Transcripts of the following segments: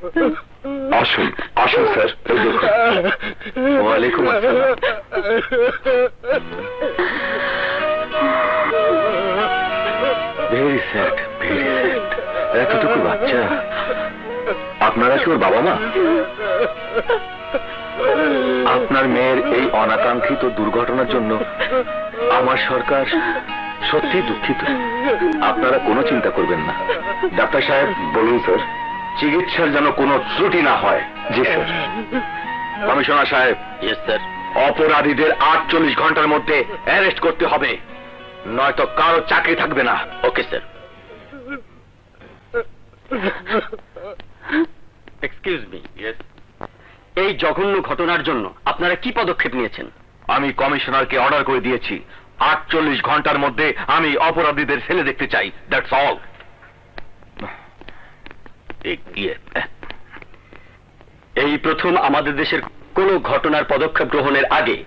আসুন আসুন স্যার। ওয়ালাইকুম আসসালাম। Very sad, very sad. এতটুকু বাচ্চা। আপনারা কি ওর বাবা মা? আপনার মেয়ের এই অনাকাঙ্ক্ষিত দুর্ঘটনার জন্য আমার সরকার সত্যি দুঃখিত। আপনারা কোনো চিন্তা করবেন না। ডাক্তার সাহেব বলুন স্যার। চিকিৎসার যেন কোনো ত্রুটি না হয়। জি স্যার। কমিশনার সাহেব। Yes sir. অপরাধীদের 48 ঘন্টার মধ্যে অ্যারেস্ট করতে হবে, নয়তো কারো চাকরি থাকবে না। Okay sir. Excuse me. Yes. এই জঘন্য ঘটনার জন্য আপনারা কি পদক্ষেপ নিয়েছেন? আমি কমিশনারকে অর্ডার করে দিয়েছি 48 ঘন্টার মধ্যে আমি অপরাধীদের ফেলে দেখতে চাই। That's all. এই প্রথম আমাদের দেশের কোনো ঘটনার পদক্ষেপ গ্রহণের আগে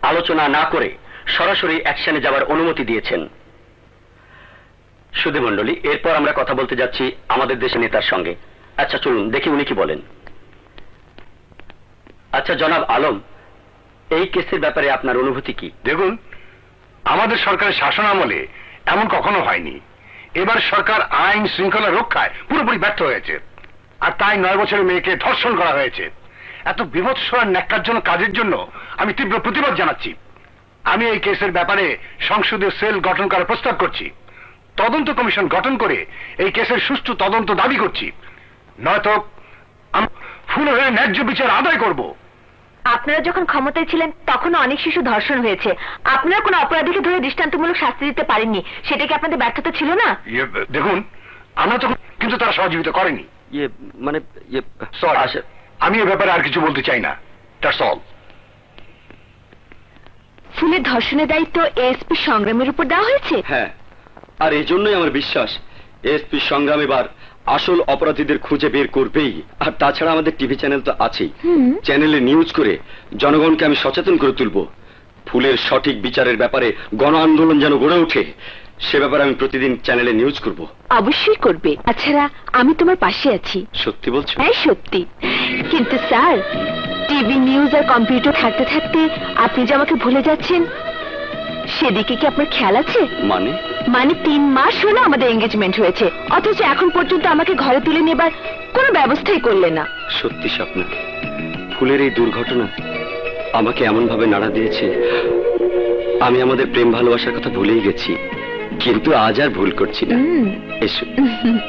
আলোচনা না করে সরাসরি অ্যাকশনে যাওয়ার অনুমতি দিয়েছেন। সুধী মণ্ডলী, এরপর আমরা কথা বলতে যাচ্ছি আমাদের দেশের নেতার সঙ্গে। আচ্ছা চলুন দেখি উনি কি বলেন। আচ্ছা জনাব আলম, এই কেসের ব্যাপারে আপনার অনুভূতি কি? দেখুন, আমাদের সরকারের শাসন আমলে এমন কখনো হয়নি। এবার সরকার আইন শৃঙ্খলা রক্ষায় পুরোপুরি ব্যর্থ হয়েছে, আর তাই 9 বছরের মেয়েকে ধর্ষণ করা হয়েছে। এত বিভৎস আর ন্যাক্কারজনক কাজের জন্য আমি তীব্র প্রতিবাদ জানাচ্ছি। আমি এই কেসের ব্যাপারে সংসদীয় সেল গঠন করার প্রস্তাব করছি। তদন্ত কমিশন গঠন করে এই কেসের সুষ্ঠু তদন্ত দাবি করছি, নয়তো আমি ফুল হয়ে ন্যায্য বিচার আদায় করব। আপনারা যখন ক্ষমতায় ছিলেন তখনও অনেক শিশু ধর্ষণ হয়েছে। আপনারা কোনো অপরাধীকে ধরে দৃষ্টান্তমূলক শাস্তি দিতে পারেননি, সেটা কি আপনাদের ব্যর্থতা ছিল না? দেখুন, আমরা তখন, কিন্তু তারা সহযোগিতা করেনি। আমি এ ব্যাপারে আর কিছু বলতে চাই না। That's all. ফুলের ধর্ষণের দায়িত্ব এএসপি সংগ্রামের উপর দেওয়া হয়েছে। হ্যাঁ, আর এই জন্যই আমার বিশ্বাস এএসপি সংগ্রাম এবার আসল অপরাধীদের খুঁজে বের করবেই। আর তাছাড়া আমাদের টিভি চ্যানেল তো আছেই, চ্যানেলে নিউজ করে জনগণকে আমি সচেতন করে তুলব। ফুলের সঠিক বিচারের ব্যাপারে গণ আন্দোলন যেন গড়ে ওঠে, সে ব্যাপারে আমি প্রতিদিন চ্যানেলে নিউজ করব। অবশ্যই করবে। তাছাড়া আমি তোমার পাশে আছি। সত্যি বলছো? হ্যাঁ সত্যি। কিন্তু স্যার, টিভি নিউজ আর কম্পিউটার থাকতে থাকতে আপনি যে আমাকে ভুলে যাচ্ছেন, সেদিকে কি আপনার খেয়াল আছে? মানে 3 মাস হলো আমাদের এঙ্গেজমেন্ট হয়েছে, অথচ এখন পর্যন্ত আমাকে ঘরে তুলে নেবার কোনো ব্যবস্থাই করলেন না। সত্যি স্বপ্ন, ফুলের এই দুর্ঘটনা আমাকে এমন ভাবে নাড়া দিয়েছে, আমি আমাদের প্রেম ভালোবাসার কথা ভুলেই গেছি। কিন্তু আজ আর ভুল করছি না। এসো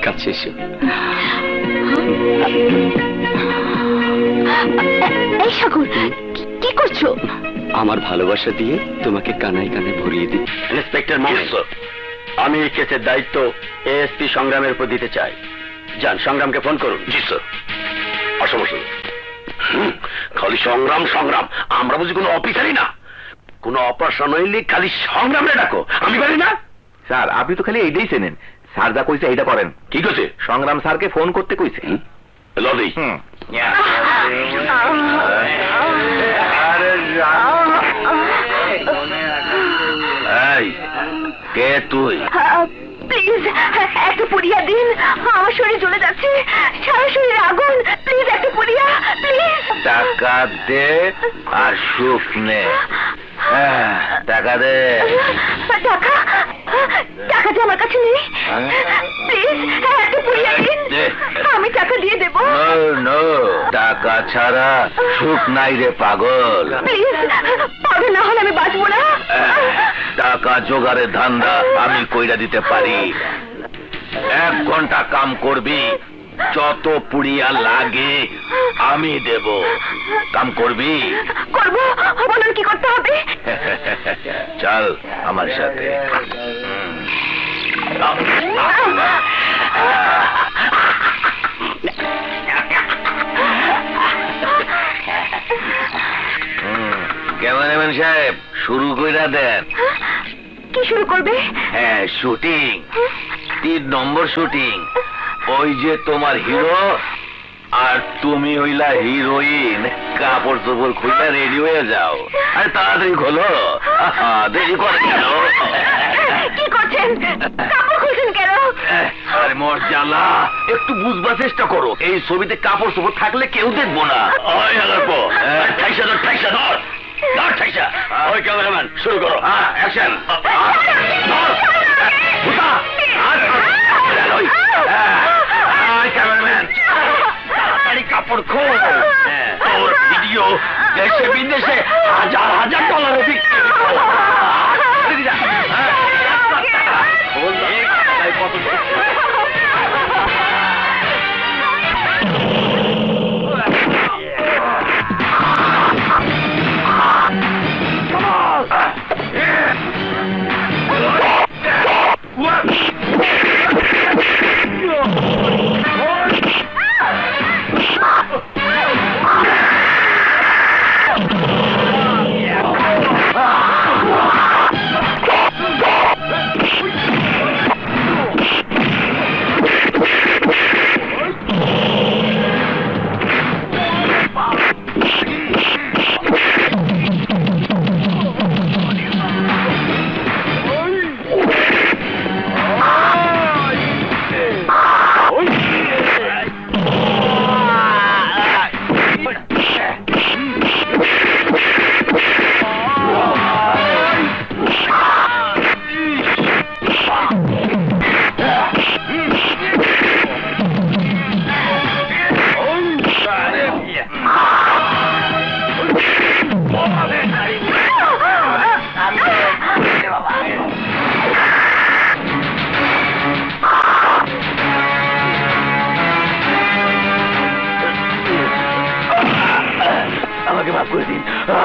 কাছে এসো। এই সাগর, কি করছো? আমার ভালোবাসা দিয়ে তোমাকে কানায় কানায় ভরিয়ে দিই। ইন্সপেক্টর মহেশ, আমি এই কেসের দায়িত্ব এএসপি সংগ্রামের উপর দিতে চাই। যান, সংগ্রামকে ফোন করুন। জি স্যার। আসো বসুন। খালি সংগ্রাম সংগ্রাম, আমরা বুঝি কোনো অফিসারই না? কোনো অপারেশন হইলে খালি সংগ্রামে ডাকো, আমি পারি না? স্যার, আপনি তো খালি এইটাই চেনেন। স্যার যা কইছে এইটা করেন। কি কইছে? সংগ্রাম স্যারকে ফোন করতে কইছে। লদি। এই কে তুই? প্লিজ একটা পুড়িয়া দিন, আমার শরীর জ্বলে যাচ্ছে, সারা শরীর আগুন। প্লিজ একটা পুড়িয়া, প্লিজ। টাকা দে আর সুখ নে। টাকা দে। টাকা? টাকা যে আমার কাছে নেই। প্লিজ একটা পুড়িয়া দিন, আমি টাকা দিয়ে দেবো। নো, টাকা ছাড়া সুখ নাই রে পাগল। প্লিজ, পাগল না হলে আমি বাঁচবো না। টাকা জোগাড়ের ধান্দা আমি কইরা দিতে পারি। 1 ঘন্টা কাম করবি, যত পুড়িয়া লাগে আমি দেব। কাম করবি? করবো। বলুন কি করতে হবে? চল আমার সাথে। ক্যামেরাম্যান সাহেব, শুরু কইরা দেন। কি শুরু করবে? হ্যাঁ, শুটিং। 3 নম্বর শুটিং। ওই যে তোমার হিরো আর তুমি হইলা হিরোইন, কাপড় চোপড় খুলে রেডি হয়ে যাও। আরে তাড়াতাড়ি খোলো, দেরি করে কেন? কি করছেন? কাপড় খুলছেন কেন? আরে মর্যাদা, একটু বুঝবার চেষ্টা করো। এই ছবিতে কাপড় চোপড় থাকলে কেউ দেখবো না। ওই হালারপো, ঠাইসা ধর, ঠাইসা ধর, ধর ঠাইসা। ওই ক্যামেরাম্যান শুরু করো। হ্যাঁ, অ্যাকশন। ক্যামেরাম্যান তাড়াতাড়ি কাপড় খোল। তোর ভিডিও দেশে বিদেশে হাজার হাজার ডলারে বিক্রি করো।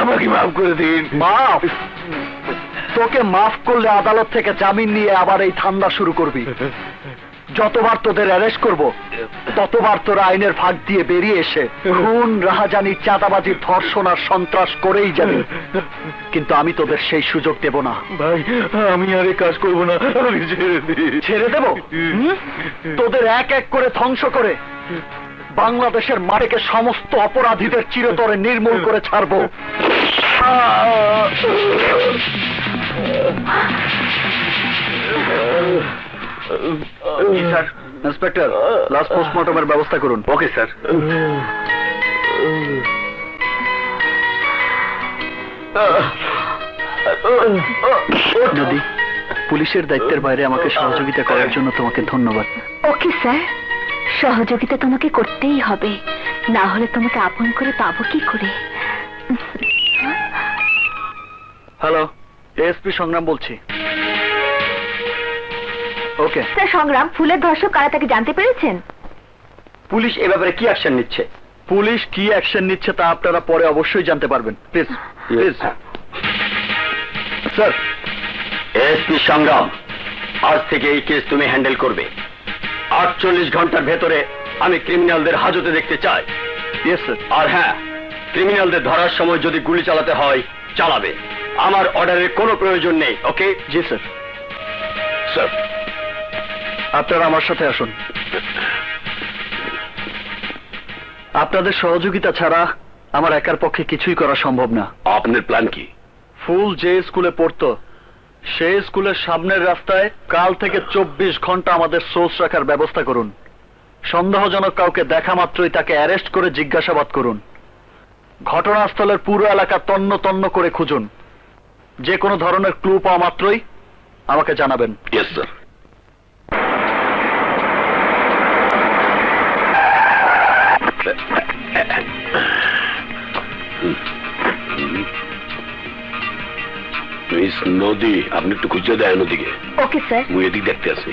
আমাকে মাফ করে দিন। মাফ? তোকে মাফ করলে আদালত থেকে জামিন নিয়ে আবার এই ধান্দা শুরু করবি। যতবার তোদের অ্যারেস্ট করব ততবার তোরা আইনের ফাঁক দিয়ে বেরিয়ে এসে খুন, রাহাজানি, চাঁদাবাজি, ধর্ষণ আর সন্ত্রাস করেই যাবি। কিন্তু আমি তোদের সেই সুযোগ দেব না। ভাই, আমি আর এই কাজ করবো না, আমাকে ছেড়ে দিন। ছেড়ে দেব? তোদের এক এক করে ধ্বংস করে বাংলাদেশের মাটিকে সমস্ত অপরাধীদের চিরতরে নির্মূল করে ছাড়বো। স্যার, ইন্সপেক্টর, লাস্ট পোস্টমর্টমের ব্যবস্থা করুন। Okay sir. নদী, পুলিশের দায়িত্বের বাইরে আমাকে সহযোগিতা করার জন্য তোমাকে ধন্যবাদ। ওকে স্যার, সহযোগিতা তোমাকে করতেই হবে, না হলে তোমাকে আপন করে পাবো কি করে? হ্যালো, এএসপি সংগ্রাম বলছি। ওকে স্যার, সংগ্রাম ফুলের ধর্ষক কারা তাকে জানতে পেরেছেন? পুলিশ এ ব্যাপারে কি অ্যাকশন নিচ্ছে? পুলিশ কি অ্যাকশন নিচ্ছে তা আপনারা পরে অবশ্যই জানতে পারবেন। Please please. স্যার। এসপি সংগ্রাম, আজ থেকে এই কেস তুমি হ্যান্ডেল করবে। 48 ঘন্টার ভেতরে আমি ক্রিমিনালদের হাজতে দেখতে চাই। Yes sir. আর হ্যাঁ, ক্রিমিনালদের ধরার সময় যদি গুলি চালাতে হয় চালাবে। আমার অর্ডারের কোনো প্রয়োজন নেই। ওকে? জি স্যার। স্যার, আপনারা আমার সাথে আসুন। আপনাদের সহযোগিতা ছাড়া আমার একার পক্ষে কিছুই করা সম্ভব না। আপনার প্ল্যান কি? ফুল যে স্কুলে পড়তো সেই স্কুলের সামনের রাস্তায় কাল থেকে 24 ঘন্টা আমাদের সোর্স রাখার ব্যবস্থা করুন। সন্দেহজনক কাউকে দেখা মাত্রই তাকে অ্যারেস্ট করে জিজ্ঞাসাবাদ করুন। ঘটনাস্থলের পুরো এলাকা তন্ন তন্ন করে খুঁজুন। যে কোনো ধরনের ক্লু পাওয়া মাত্রই আমাকে জানাবেন। Yes sir. মিস নদী, আপনি একটু খুঁজে দেয় নদীকে। Okay sir. মুই এদিক দেখতে আছি।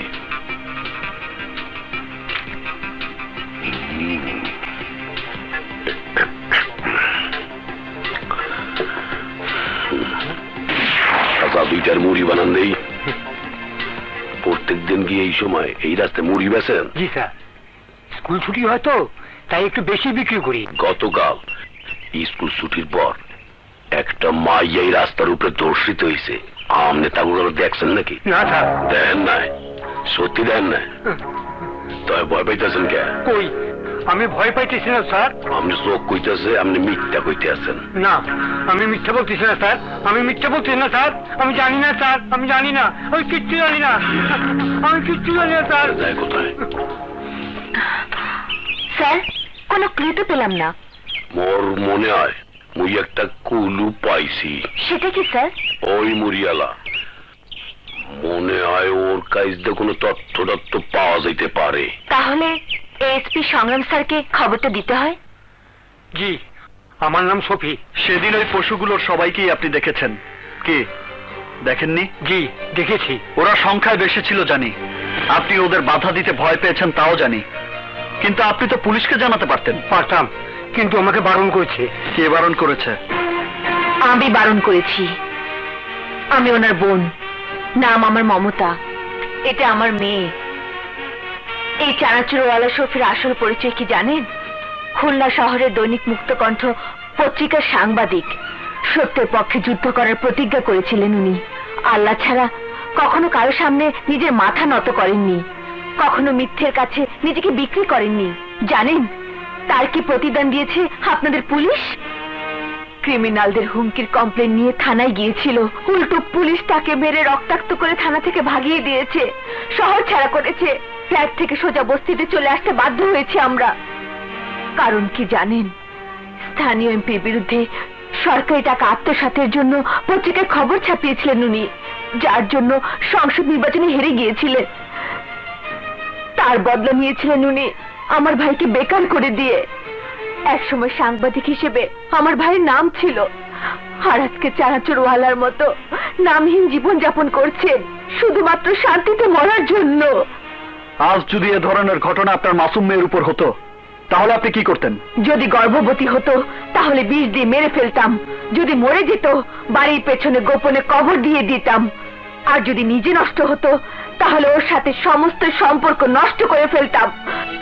আচ্ছা, 2টার মুড়ি বানান দেই। প্রত্যেক দিন গিয়ে এই সময় এই রাস্তায় মুড়ি বেচেন? জি স্যার, স্কুল ছুটি হয় তো তাই একটু বেশি বিক্রি করি। গতকাল স্কুল ছুটির পর একটা মাইয়া এই রাস্তার উপরে ধর্ষিত হয়েছে। আমনে তাগুলো দেখছেন নাকি? না স্যার। দেন নাই? সত্যি দেন নাই? তবে ভয় পাইতেছেন কে? কই, আমি ভয় পাইতেছি না স্যার। আপনি চোখ কইতেছে, আপনি মিথ্যা কইতে আছেন। না, আমি মিথ্যা বলতেছি না স্যার, আমি মিথ্যা বলতেছি না স্যার, আমি জানি না স্যার, আমি জানি না, আমি কিচ্ছু জানি না, আমি কিচ্ছু জানি না স্যার। যায় কোথায়? স্যার, কোনো ক্লু তো পেলাম না। মোর মনে হয় মুই একটা কুলু পাইছি। সেটা কি স্যার? ওই মুরিয়ালা মনে হয় ওর কাছে কোনো তথ্য পাওয়া যাইতে পারে। তাহলে এসপি সংগ্রাম স্যারকে খবরটা দিতে হয়। জি, আমার নাম সফি। সেদিন ওই পশুগুলোর সবাইকেই আপনি দেখেছেন, কি দেখেননি? জি, দেখেছি। ওরা সংখ্যায় বেশি ছিল জানি, আপনি ওদের বাধা দিতে ভয় পেয়েছেন তাও জানি, কিন্তু আপনি তো পুলিশকে জানাতে পারতেন। পারতাম, কিন্তু আমাকে বারণ করেছে। কে বারণ করেছে? আমি বারণ করেছি। আমি ওনার বোন, নাম আমার মমতা, এটা আমার মেয়ে। এই চানাচুরওয়ালা শফির আসল পরিচয় কি জানেন? খুলনা শহরের দৈনিক মুক্তকণ্ঠ পত্রিকার সাংবাদিক। সত্যের পক্ষে যুদ্ধ করার প্রতিজ্ঞা করেছিলেন উনি। আল্লাহ ছাড়া কখনো কারো সামনে নিজের মাথা নত করেননি, কখনো মিথ্যের কাছে নিজেকে বিক্রি করেননি। জানেন তার কি প্রতিদান দিয়েছে আপনাদের পুলিশ? ক্রিমিনালদের হুমকির কমপ্লেন নিয়ে থানায় গিয়েছিল, উল্টো পুলিশ তাকে মেরে রক্তাক্ত করে থানা থেকে ভাগিয়ে দিয়েছে, শহর ছাড়া করেছে। ফ্ল্যাট থেকে সোজা বস্তিতে চলে আসতে বাধ্য হয়েছে আমরা। কারণ কি জানেন? স্থানীয় এমপির বিরুদ্ধে সরকারি টাকা আত্মসাতের জন্য পত্রিকায় খবর ছাপিয়েছিলেন উনি, যার জন্য সংসদ নির্বাচনে হেরে গিয়েছিলেন। তার বদলা নিয়েছিলেন উনি আমার ভাইকে বেকার করে দিয়ে। একসময় সাংবাদিক হিসেবে আমার ভাইয়ের নাম ছিল, আর আজকে চানাচুরওয়ালার মতো নামহীন জীবন যাপন করছেন শুধুমাত্র শান্তিতে মরার জন্য। আজ যদি এ ধরনের ঘটনা আপনার মাসুম মেয়ের উপর হতো তাহলে আপনি কি করতেন? যদি গর্ভবতী হতো তাহলে বিষ দিয়ে মেরে ফেলতাম, যদি মরে যেত বাড়ির পেছনে গোপনে কবর দিয়ে দিতাম, আর যদি নিজে নষ্ট হতো তাহলে ওর সাথে সমস্ত সম্পর্ক নষ্ট করে ফেলতাম,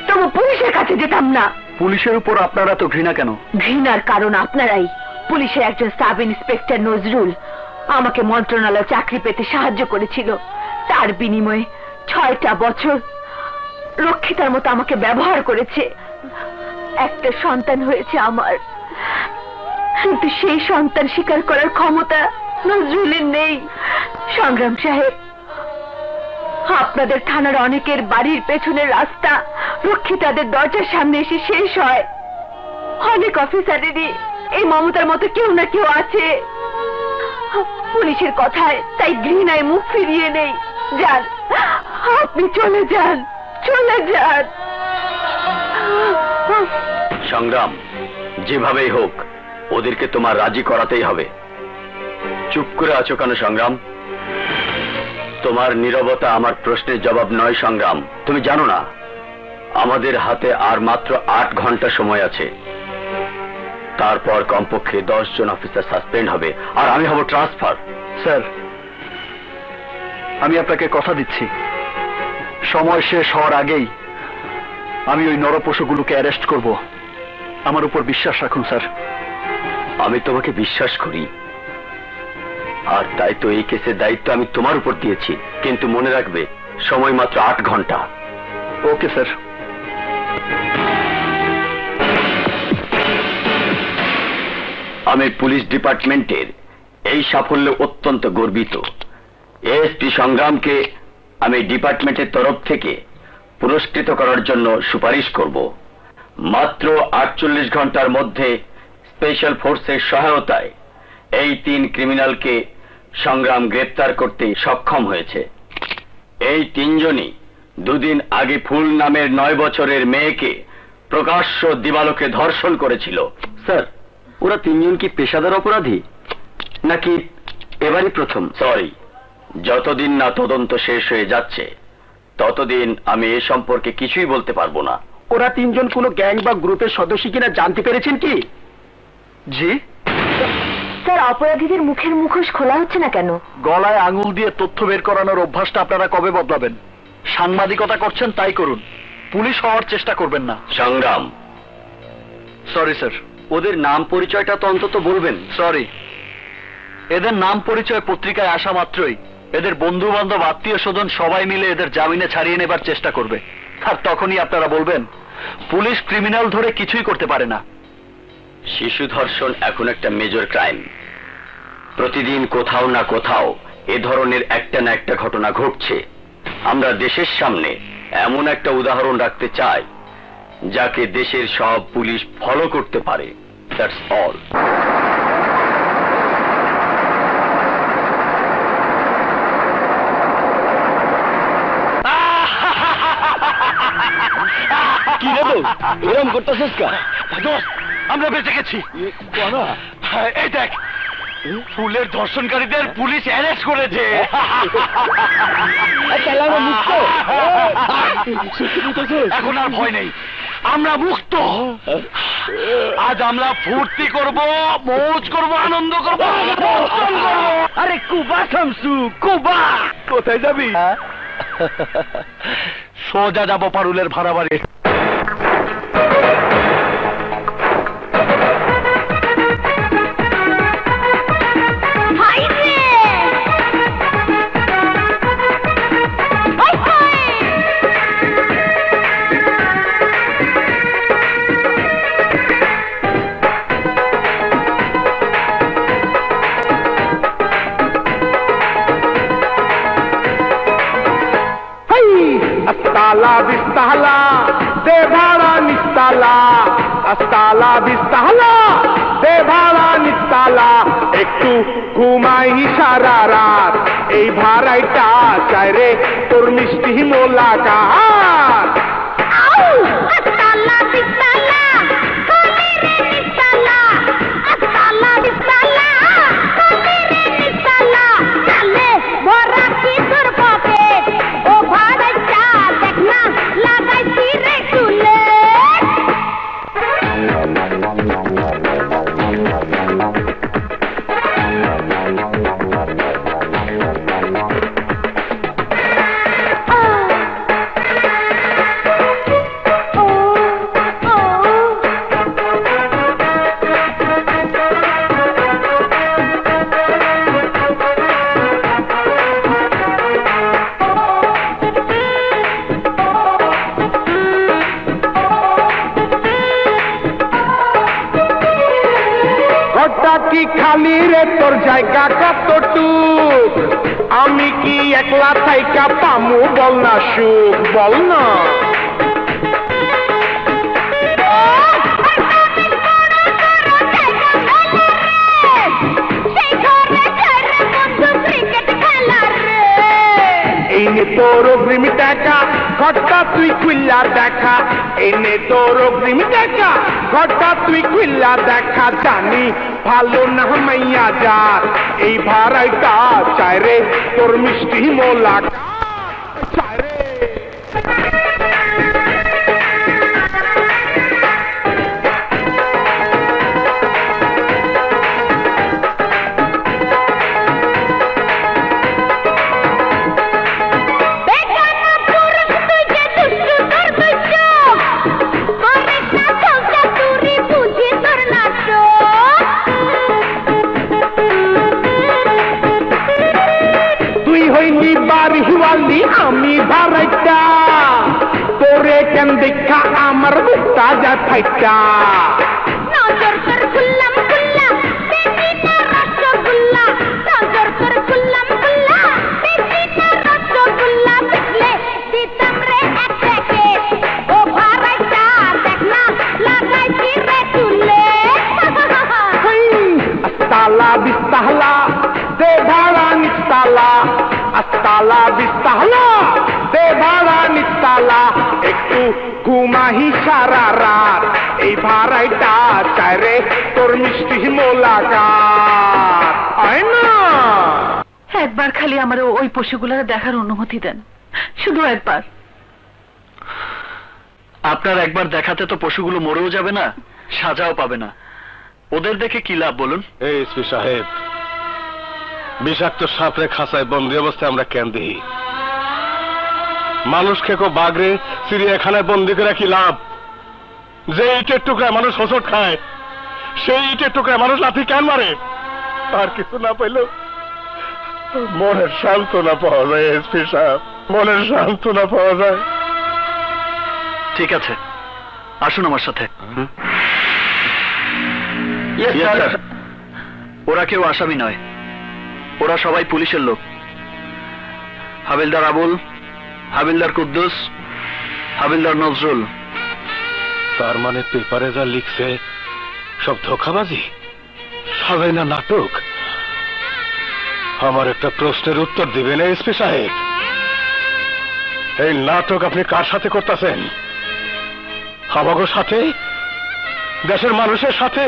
তবু পুলিশের কাছে যেতাম না। পুলিশের উপর আপনারা তো ঘৃণা কেন? ঘৃণার কারণ আপনারাই। পুলিশের একজন সাব ইন্সপেক্টর নজরুল আমাকে মন্ত্রণালয়ে চাকরি পেতে সাহায্য করেছিল। তার বিনিময়ে 6টা বছর রক্ষিতার মতো আমাকে ব্যবহার করেছে। একটা সন্তান হয়েছে আমার, কিন্তু সেই সন্তান স্বীকার করার ক্ষমতা নজরুলের নেই। সংগ্রাম সাহেব, আপনাদের থানার অনেকের বাড়ির পেছনের রাস্তা রক্ষিতাদের দরজার সামনে এসে শেষ হয়। অনেক অফিসারেরই এই মমতার মতো কেউ না কেউ আছে। পুলিশের কথায় তাই ঘৃণায় মুখ ফিরিয়ে নেই। যান, আপনি চলে যান, চলে যান। সংগ্রাম, যেভাবেই হোক ওদেরকে তোমার রাজি করাতেই হবে। চুপ করে আছো কেন সংগ্রাম? তোমার নীরবতা আমার প্রশ্নের জবাব নয় সংগ্রাম। তুমি জানো না আমাদের হাতে আর মাত্র 8 ঘন্টা সময় আছে, তারপর কমপক্ষে 10 জন অফিসার সাসপেন্ড হবে আর আমি হব ট্রান্সফার। স্যার, আমি আপনাকে কথা দিচ্ছি, সময় শেষ হওয়ার আগেই আমি ওই নরপশুগুলোকে অ্যারেস্ট করব। আমার উপর বিশ্বাস রাখুন স্যার। আমি তোমাকে বিশ্বাস করি, আর তাই তো এই কেসের দায়িত্ব আমি তোমার উপর দিয়েছি, কিন্তু মনে রাখবে সময় মাত্র 8 ঘন্টা। Okay sir. আমি পুলিশ ডিপার্টমেন্টের এই সাফল্যে অত্যন্ত গর্বিত। এসপি সংগ্রামকে আমি ডিপার্টমেন্টের তরফ থেকে পুরস্কৃত করার জন্য সুপারিশ করব। মাত্র 48 ঘন্টার মধ্যে স্পেশাল ফোর্সের সহায়তায় এই 3 ক্রিমিনালকে সংগ্রাম গ্রেপ্তার করতে সক্ষম হয়েছে। এই 3 জনই দুদিন আগে ফুল নামের 9 বছরের মেয়েকে প্রকাশ্য দিবালোকে ধর্ষণ করেছিল। স্যার, ওরা 3 জন কি পেশাদার অপরাধী নাকি এবারই প্রথম? সরি, যতদিন না তদন্ত শেষ হয়ে যাচ্ছে ততদিন আমি এ সম্পর্কে কিছুই বলতে পারবো না। ওরা 3 জন কোনো গ্যাং বা গ্রুপের সদস্য কিনা জানতে পেরেছেন কি? জি স্যার, অপরাধীদের মুখের মুখোশ খোলা হচ্ছে না কেন? গলায় আঙুল দিয়ে তথ্য বের করানোর অভ্যাসটা আপনারা কবে বদলাবেন? সাংবাদিকতা করছেন তাই করুন, পুলিশ হওয়ার চেষ্টা করবেন না। সংগ্রাম, সরি স্যার। ওদের নাম পরিচয়টা তো অন্তত বলবেন। সরি, এদের নাম পরিচয় পত্রিকায় আসা মাত্রই এদের বন্ধু বান্ধব আত্মীয় স্বজন সবাই মিলে এদের জামিনে ছাড়িয়ে নেবার চেষ্টা করবে, আর তখনই আপনারা বলবেন পুলিশ ক্রিমিনাল ধরে কিছুই করতে পারে না। শিশু ধর্ষণ এখন একটা মেজর ক্রাইম। প্রতিদিন কোথাও না কোথাও এ ধরনের একটা না একটা ঘটনা ঘটছে। আমরা দেশের সামনে এমন একটা উদাহরণ রাখতে চাই যাকে দেশের সব পুলিশ ফলো করতে পারে। That's all. কি রে তো এরম করতেছিস কা? আমরা বেঁচে গেছি। এই দেখ, ফুলের ধর্ষণকারীদের পুলিশ অ্যারেস্ট করেছে। এখন আর ভয় নেই, আমরা মুক্ত। আজ আমরা ফুর্তি করব, মৌজ করব, আনন্দ করব। আরে কুবা শামসু, কুবা কোথায় যাবি? সোজা যাব পারুলের ভাড়া বাড়ি। अस्ताला बिस्ताला दे भाड़ा निस्ताला, अस्ताला बिस्ताला दे भाड़ा निस्ताला। একটু ঘুমাই সারা রাত, এই ভাড়াইটা চাই রে তোর মিষ্টি মোলাকাত। अस्ताला बिस्ताला कोले रे निस्ताला, अस्ताला बिस्ताला कोले रे निस्ताला। चले भरा की তোর পকেট, ও ভাড়াইটা দেখনা লাগাইছি রে চুলে। কি খালি রে তোর জায়গা কতটুক, আমি কি একলা থাইকা পামু বল না সুখ, বল না। এই নে তোর অগ্রিম টাকা, ঘরটা তুই খুললা দেখা। এই নে তোর অগ্রিম টাকা, ঘরটা তুই খুললা দেখা। জানি ভালো না মাইয়া যার, এই ভাড়াইটা চাই রে তোর মিষ্টি মোলাকাত। চাই রে বাড়িওয়ালি আমি ভাড়াইটা, তোরে কেন দেখা আমার বুকটা যা ফাইটা। নজর কর খুল্লাম খুল্লা বেশি না রসগোল্লা, নজর কর খুল্লাম খুল্লা বেশি না রসগোল্লা। পিছলে দিতাম রে এক প্যাকেট, ও ভাড়াইটা দেখনা লাগাইছি রে চুলে। अस्ताला बिस्ताला दे भाड़ा निस्ताला, अस्ताला बिस्ताला दे भाड़ा निस्ताला। একটু ঘুমাহি সারা রাত, এই ভাড়াইটা চাই রে তোর মিষ্টি মোলাকাত। আয় না একবার খালি আমার ওই পশুগুলোর দেখার অনুমতি দেন, শুধু একবার। আপনার একবার দেখাতে তো পশুগুলো মরেও যাবে না, সাজাও পাবে না। ওদের দেখে কি লাভ বলুন? এই এসপি সাহেব, বিষাক্ত সাপরে খাঁচায় বন্দি অবস্থায় আমরা কেন দেখি? মানুষ খেকো বাগরে চিড়িয়াখানায় বন্দি করে কি লাভ? যে ইটের টুকরায় মানুষ হোঁচট খায়, সেই ইটের টুকরায় মানুষ লাথি কেন মারে? আর কিছু না পাইলেও মনের সান্ত্বনা পাওয়া যায় এসপি সাহেব, মনের সান্ত্বনা পাওয়া যায়। ঠিক আছে, আসুন আমার সাথে। Yes, sir. ওরা কেউ আসামি নয়, ওরা সবাই পুলিশের লোক। হাবিলদার আবুল, হাবিলদার কুদ্দুস, হাবিলদার নজরুল। তার মানে পেপারে যা লিখছে সব ধোঁকাবাজি, সবাই না নাটক? আমার একটা প্রশ্নের উত্তর দিবেন এসপি সাহেব। এই নাটক আপনি কার সাথে করতেছেন? আমাগোর সাথে, দেশের মানুষের সাথে,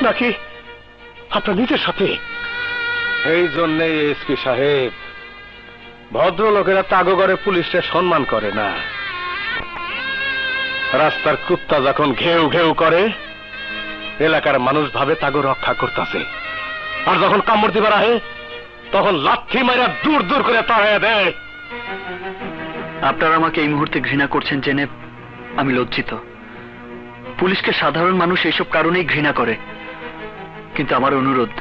নাকি আপনার নিজের সাথে? এই জন্যে এসপি সাহেব, ভদ্রলোকেরা তাগো করে পুলিশকে সম্মান করে না। রাস্তার কুত্তা যখন ঘেউ ঘেউ করে, এলাকার মানুষ ভাবে তাগো রক্ষা করতেছে, আর যখন কামড় দিবার আহে তখন লাথি মাইরা দূর দূর করে তাড়াইয়া দেয়। আপনারা আমাকে এই মুহূর্তে ঘৃণা করছেন জেনে আমি লজ্জিত। পুলিশকে সাধারণ মানুষ এইসব কারণেই ঘৃণা করে, কিন্তু আমার অনুরোধ,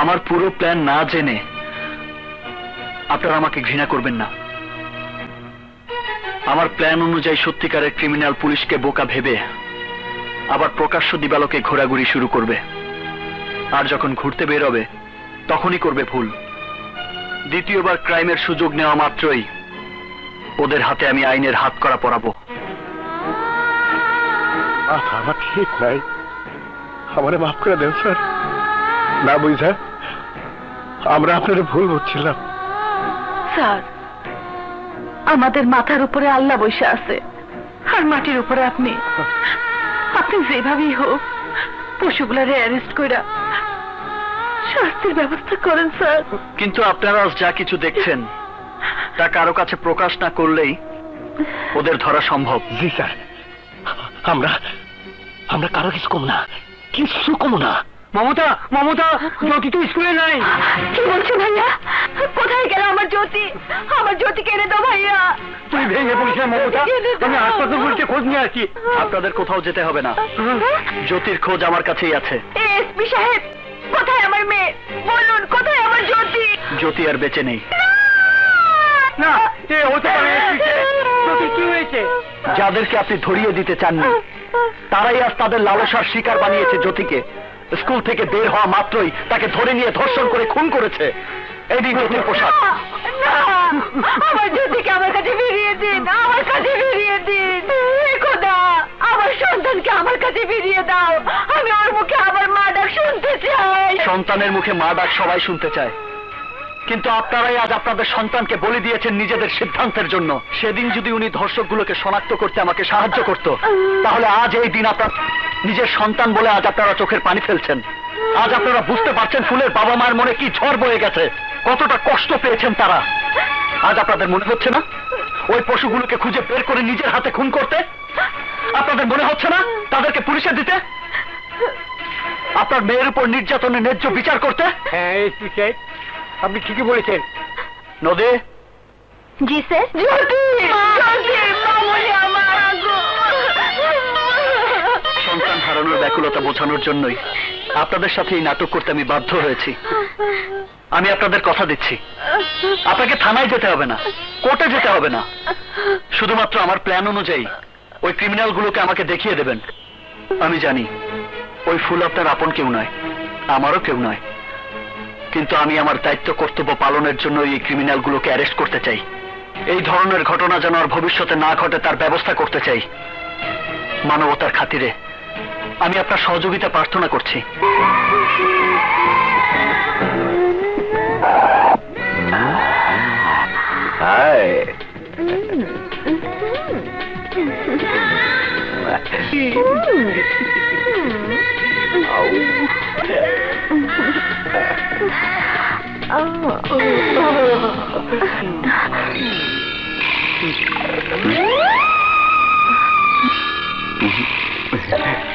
আমার পুরো প্ল্যান না জেনে আপনারা আমাকে ঘৃণা করবেন না। আমার প্ল্যান অনুযায়ী সত্যিকারের ক্রিমিনাল পুলিশকে বোকা ভেবে আবার প্রকাশ্য দিবালোকে ঘোরাঘুরি শুরু করবে, আর যখন ঘুরতে বের হবে তখনই করবে ভুল। দ্বিতীয়বার ক্রাইমের সুযোগ নেওয়া মাত্রই ওদের হাতে আমি আইনের হাত করা পরাবো। আমার ঠিক নাই, আমারে মাফ করে দেন স্যার। না বুঝা আমরা আপনার ভুল বুঝছিলাম। স্যার, আমাদের মাথার উপরে আল্লাহ বসে আছে, আর মাটির উপরে আপনি। আপনি যেভাবেই হোক পশুগুলারে অ্যারেস্ট কইরা শাস্তির ব্যবস্থা করেন স্যার। কিন্তু আপনারা আজ যা কিছু দেখছেন তা কারো কাছে প্রকাশ না করলেই ওদের ধরা সম্ভব। জি স্যার, আমরা আমরা কারো কিছু কম না, কিছু কম না। মমতা, মমতা, জ্যোতি তো স্কুলে নাই। কি বলছো ভাইয়া? কোথায় গেল আমার জ্যোতি? আমার জ্যোতিকে এনে দাও ভাইয়া। তুই ভেঙে পড়িস না মমতা, আমি হাসপাতাল বলতে খোঁজ নিয়ে আসি। আপনাদের কোথাও যেতে হবে না, জ্যোতির খোঁজ আমার কাছেই আছে। এসপি সাহেব, কোথায় আমার মেয়ে? বলুন, কোথায় আমার জ্যোতি? জ্যোতি আর বেঁচে নেই। না, এ হতে পারে। জ্যোতি কি হয়েছে? যাদেরকে আপনি ধরিয়ে দিতে চাননি তারাই আজ তাদের লালসার শিকার বানিয়েছে জ্যোতিকে। স্কুল থেকে বের হওয়া মাত্রই তাকে ধরে নিয়ে ধর্ষণ করে খুন করেছে। এই দিন জ্যোতির পোশাক। না, আমার জ্যোতিকে আমার কাছে ফিরিয়ে দিন, আমার কাছে ফিরিয়ে দিন। খোদা, আমার সন্তানকে আমার কাছে ফিরিয়ে দাও। আমি ওর মুখে আবার মা ডাক শুনতে চাই। সন্তানের মুখে মা ডাক সবাই শুনতে চায়, কিন্তু আপনারাই আজ আপনাদের সন্তানকে বলি দিয়েছেন নিজেদের সিদ্ধান্তের জন্য। সেদিন যদি উনি ধর্ষকগুলোকে শনাক্ত করতে আমাকে সাহায্য করত, তাহলে আজ এই দিন আপনার নিজের সন্তান বলে আজ আপনারা চোখের পানি ফেলছেন। আজ আপনারা বুঝতে পারছেন ফুলের বাবা মায়ের মনে কি ঝড় বয়ে গেছে, কতটা কষ্ট পেয়েছেন তারা। আজ আপনাদের মনে হচ্ছে না ওই পশুগুলোকে খুঁজে বের করে নিজের হাতে খুন করতে? আপনাদের মনে হচ্ছে না তাদেরকে পুলিশে দিতে, আপনার মেয়ের উপর নির্যাতনের ন্যায্য বিচার করতে? হ্যাঁ এসপি সাহেব, আপনি ঠিকই বলেছেন। নদী। জি স্যার। জ্যোতি, জ্যোতি, মামুনি আমার। সন্তান হারানোর ব্যাকুলতা বোঝানোর জন্যই আপনাদের সাথে এই নাটক করতে আমি বাধ্য হয়েছি। আমি আপনাদের কথা দিচ্ছি, আপনাকে থানায় যেতে হবে না, কোর্টে যেতে হবে না। শুধুমাত্র আমার প্ল্যান অনুযায়ী ওই ক্রিমিনালগুলোকে আমাকে দেখিয়ে দেবেন। আমি জানি ওই ফুল আপনার আপন কেউ নয়, আমারও কেউ নয়, কিন্তু আমি আমার দায়িত্ব কর্তব্য পালনের জন্য এই ক্রিমিনালগুলোকে অ্যারেস্ট করতে চাই। এই ধরনের ঘটনা যেন আর ভবিষ্যতে না ঘটে তার ব্যবস্থা করতে চাই। মানবতার খাতিরে আমি আপনার সহযোগিতা প্রার্থনা করছি।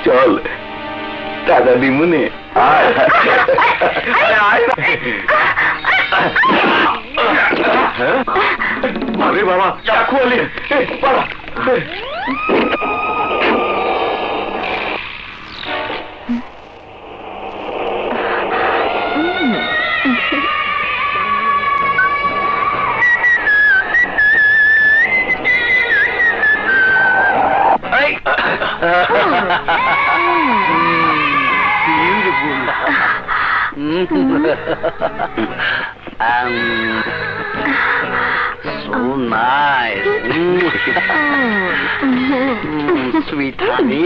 চল টাকা দিমুনে। আরে বাবা, চাকু আলি পালা। So nice. Sweet honey.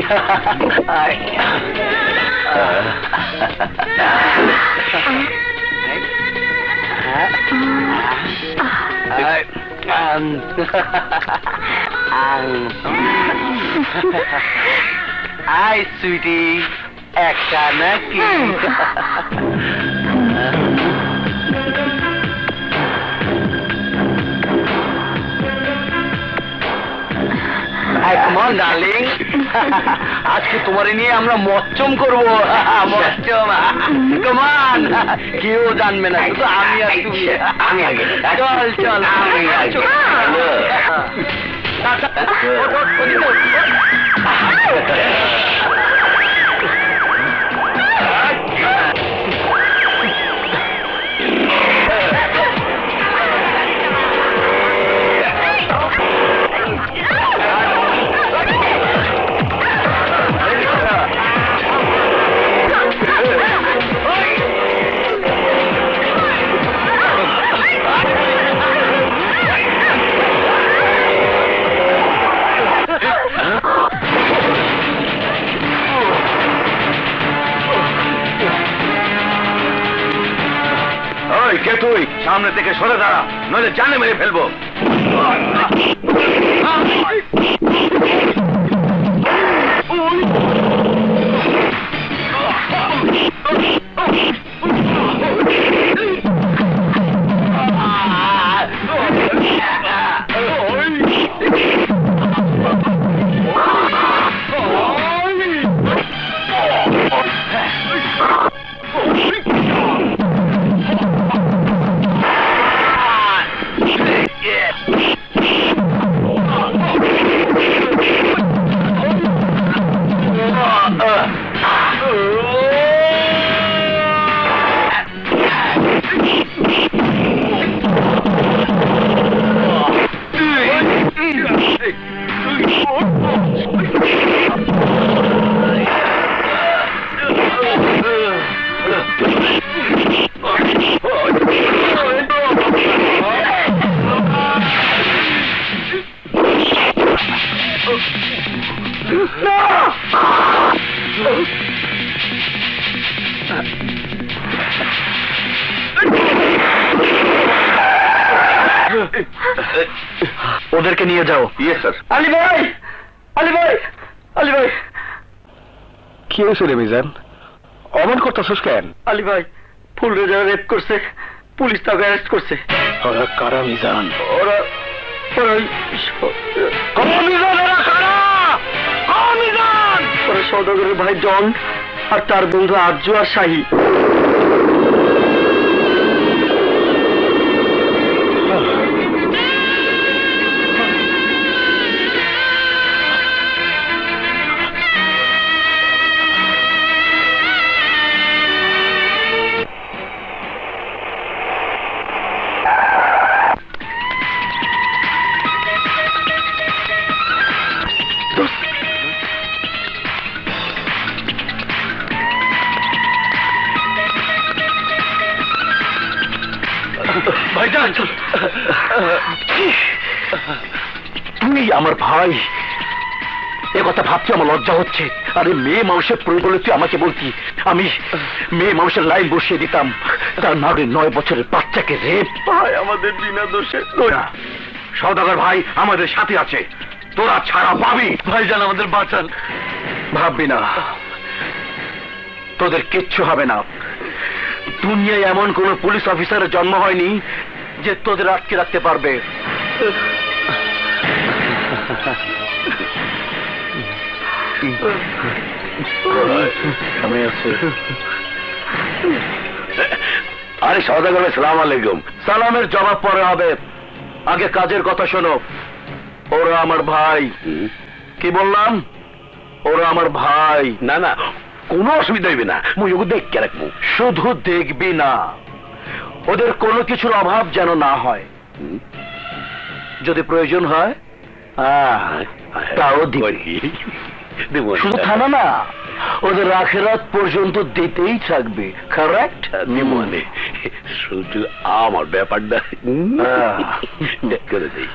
Hi, sweetie. Ekta naki. Come on, darling. আজকে তোমারে নিয়ে আমরা মচ্চম করবো। মচ্চম। Come on. কেউ জানবে না, শুধু আমি আর তুমি। আমি আগে। চল চল। আমি আগে। কে তুই? সামনে থেকে সরে দাঁড়া, নইলে জানে মেরে ফেলবো। ওদেরকে নিয়ে যাও। Yes sir. আলী ভাই, আলী ভাই, আলী ভাই। কি হয়েছে রে মিজান? অমন করতেছস কেন? আলী ভাই, ফুল রেজা রেপ করছে, পুলিশ তাকে অ্যারেস্ট করছে। ওরা কারা মিজান? ওরা সৌদাগরের ভাই জন আর তার বন্ধু আরজু আর শাহী। ভাইজান, তুমি আমার ভাই, এ কথা ভাবতে আমার লজ্জা হচ্ছে। আরে মেয়ে মানুষের প্রয়োজন তুই আমাকে বলতি, আমি মেয়ে মানুষের লাইন বসিয়ে দিতাম। তার নারে 9 বছরের বাচ্চাকে রেপ। ভাই আমাদের বিনা দোষে। সওদাগর ভাই আমাদের সাথে আছে, তোরা ছাড়া পাবি। ভাইজান আমাদের বাঁচান। ভাববি না, তোদের কিচ্ছু হবে না। দুনিয়ায় এমন কোন পুলিশ অফিসারের জন্ম হয়নি যে তোদের আটকে রাখতে পারবে। আরে সওদাগর ভাই, সালাম আলাইকুম। সালামের জবাব পরে হবে, আগে কাজের কথা শোনো। ওরা আমার ভাই। কি বললাম? ওরা আমার ভাই। না না, কোনো অসুবিধা হইবে না, মুই ওকে দেখে রাখবো। শুধু দেখবি না, ওদের কোনো কিছুর অভাব যেন না হয়। যদি প্রয়োজন হয় তাও দিবি। শুধু থানা না, ওদের আখেরাত পর্যন্ত দিতেই থাকবে, কারেক্ট? মানে শুধু আমার ব্যাপারটা করে দেই।